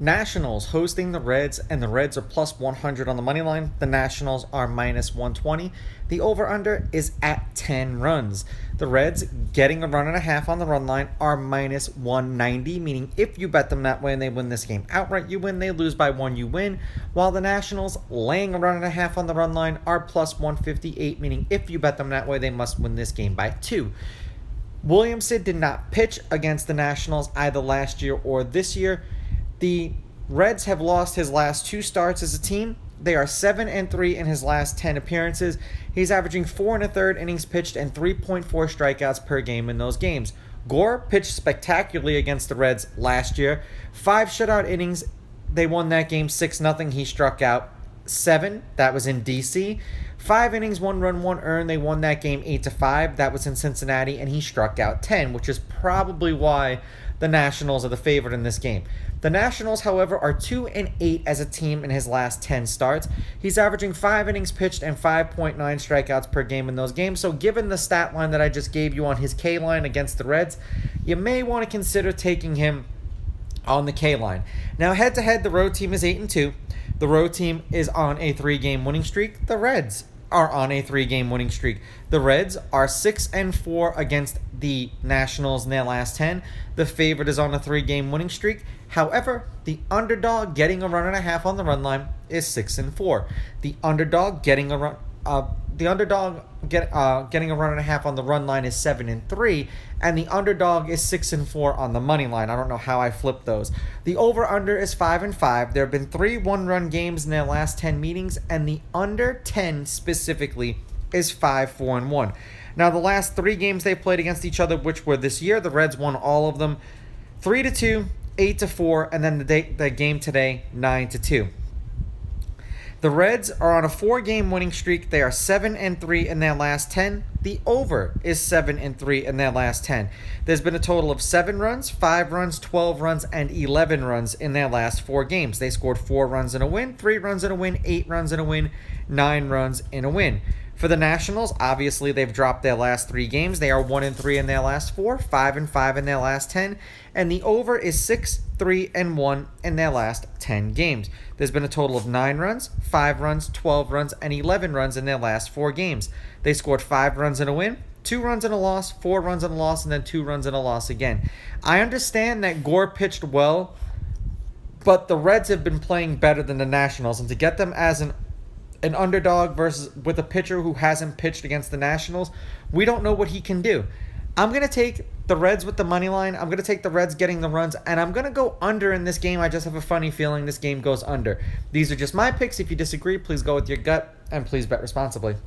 Nationals hosting the Reds, and the Reds are plus 100 on the money line. The Nationals are minus 120. The over-under is at 10 runs. The Reds, getting a run and a half on the run line, are minus 190, meaning if you bet them that way and they win this game outright, you win. They lose by one, you win. While the Nationals, laying a run and a half on the run line, are plus 158, meaning if you bet them that way, they must win this game by 2. Williamson did not pitch against the Nationals either last year or this year. The Reds have lost his last 2 starts as a team. They are 7-3 in his last 10 appearances. He's averaging 4 1/3 innings pitched and 3.4 strikeouts per game in those games. Gore pitched spectacularly against the Reds last year. 5 shutout innings. They won that game 6-0. He struck out 7. That was in D.C. 5 innings, 1 run, 1 earned. They won that game 8-5. That was in Cincinnati, and he struck out 10, which is probably why the Nationals are the favorite in this game. The Nationals, however, are 2-8 as a team in his last 10 starts. He's averaging 5 innings pitched and 5.9 strikeouts per game in those games. So given the stat line that I just gave you on his K line against the Reds, you may want to consider taking him on the K line. Now, head-to-head, the road team is 8-2. The road team is on a 3-game winning streak. The Reds are on a 3-game winning streak. The Reds are 6-4 against the Nationals in their last 10. The favorite is on a 3-game winning streak. However, the underdog getting a run and a half on the run line is 6-4. The underdog getting a run getting a run and a half on the run line is 7-3, and the underdog is 6-4 on the money line. I don't know how I flipped those. The over/under is 5-5. There have been 3 one-run games in their last 10 meetings, and the under 10 specifically is 5-4-1. Now, the last 3 games they've played against each other, which were this year, the Reds won all of them, 3-2, 8-4, and then the game today, 9-2. The Reds are on a 4-game winning streak. They are 7-3 in their last 10. The over is 7-3 in their last 10. There's been a total of 7 runs, 5 runs, 12 runs, and 11 runs in their last 4 games. They scored 4 runs in a win, 3 runs in a win, 8 runs in a win, 9 runs in a win. For the Nationals, obviously they've dropped their last 3 games. They are 1-3 in their last 4, 5-5 in their last 10, and the over is 6-3-1 in their last 10 games. There's been a total of 9 runs, 5 runs, 12 runs, and 11 runs in their last 4 games. They scored 5 runs in a win, 2 runs in a loss, 4 runs in a loss, and then 2 runs in a loss again. I understand that Gore pitched well, but the Reds have been playing better than the Nationals, and to get them as an underdog versus with a pitcher who hasn't pitched against the Nationals, we don't know what he can do. I'm going to take the Reds with the money line. I'm going to take the Reds getting the runs, and I'm going to go under in this game. I just have a funny feeling this game goes under. These are just my picks. If you disagree, please go with your gut, and please bet responsibly.